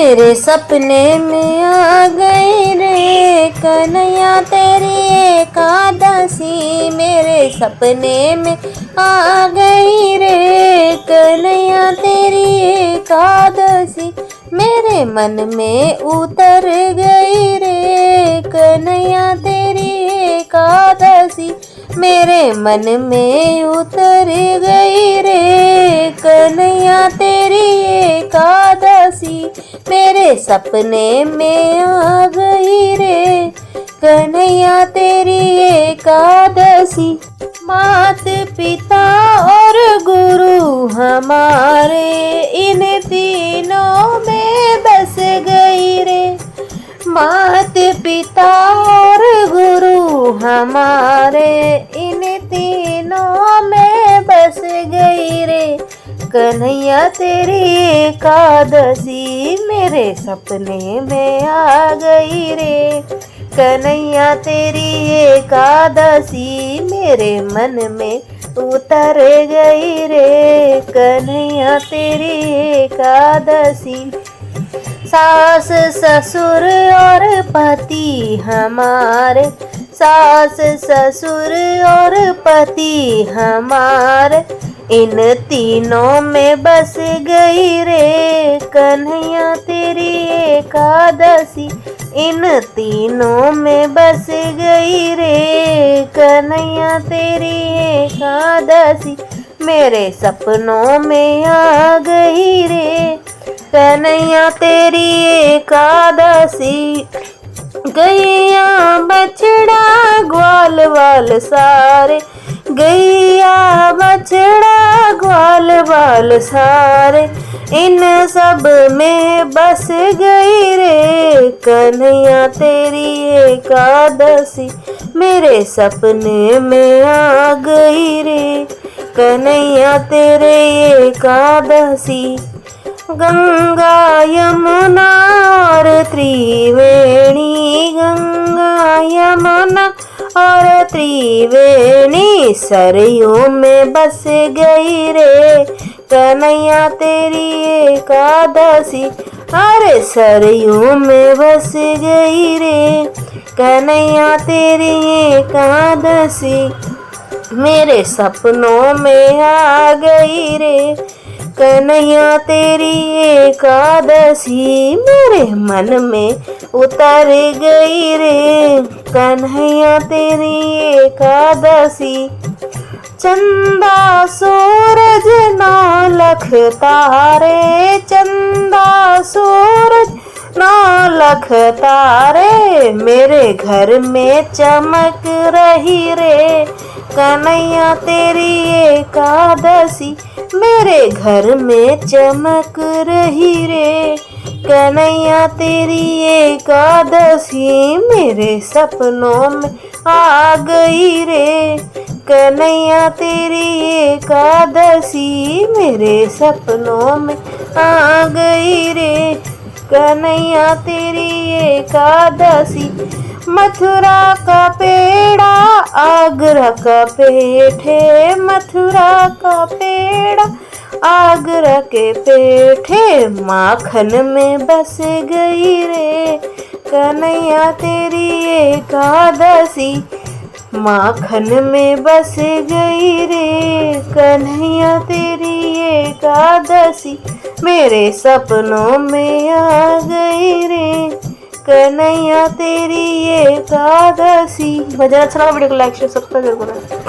मेरे सपने में आ गई रे कन्हैया तेरी एकादशी। मेरे सपने में आ गई रे कन्हैया तेरी एकादशी। मेरे मन में उतर गई रे कन्हैया तेरी एकादशी। मेरे मन में उतर गई रे कन्हैया तेरी एकादशी। मेरे सपने में आ गई रे कन्हैया तेरी एकादशी। मात पिता और गुरु हमारे इन तीनों में बस गई रे। मात पिता और गुरु हमारे इन तीनों में बस गई रे कन्हैया तेरी एकादशी। मेरे सपने में आ गई रे कन्हैया तेरी एकादशी। मेरे मन में उतर गई रे कन्हैया तेरी एकादशी। सास ससुर और पति हमारे, सास ससुर और पति हमारे इन तीनों में बस गई रे कन्हैया तेरी एकादशी। इन तीनों में बस गई रे कन्हैया तेरी एकादशी। मेरे सपनों में आ गई रे कन्हैया तेरी एकादशी। गैया बछड़ा ग्वाल वाल सारे, गैया बछड़ा ग्वाल वाल सारे इन सब में बस गई रे कन्हैया तेरी एकादशी। मेरे सपने में आ गई रे कन्हैया तेरे एकादशी। गंगा यमुना और त्रिवेणी, गंगा यमुना और त्रिवेणी सरयू में बस गई रे कन्हैया तेरी एकादशी। अरे सरयू में बस गई रे कन्हैया तेरी एकादशी। मेरे सपनों में आ गई रे कन्हैया तेरी एकादशी। मेरे मन में उतर गई रे कन्हैया तेरी एकादशी। चंदा सूरज नौ लख तारे, चंदा सूरज नौ लख तारे मेरे घर में चमक रही रे कन्हैया तेरी एकादशी। मेरे घर में चमक रही रे कन्हैया तेरी एकादशी। मेरे सपनों में आ गई रे कन्हैया तेरी एकादशी। मेरे सपनों में आ गई रे कन्हैया तेरी एकादशी। मथुरा का पेड़ा आगरा का पेठे, मथुरा का पेड़ा आगरा के पेठे माखन में बस गई रे कन्हैया तेरी एकादशी। माखन में बस गई रे कन्हैया तेरी एकादशी। मेरे सपनों में आ गई रे कन्हैया तेरी एकादशी। भजन अच्छा लगा वीडियो को लाइक शेयर सब्सक्राइब जरूर करें।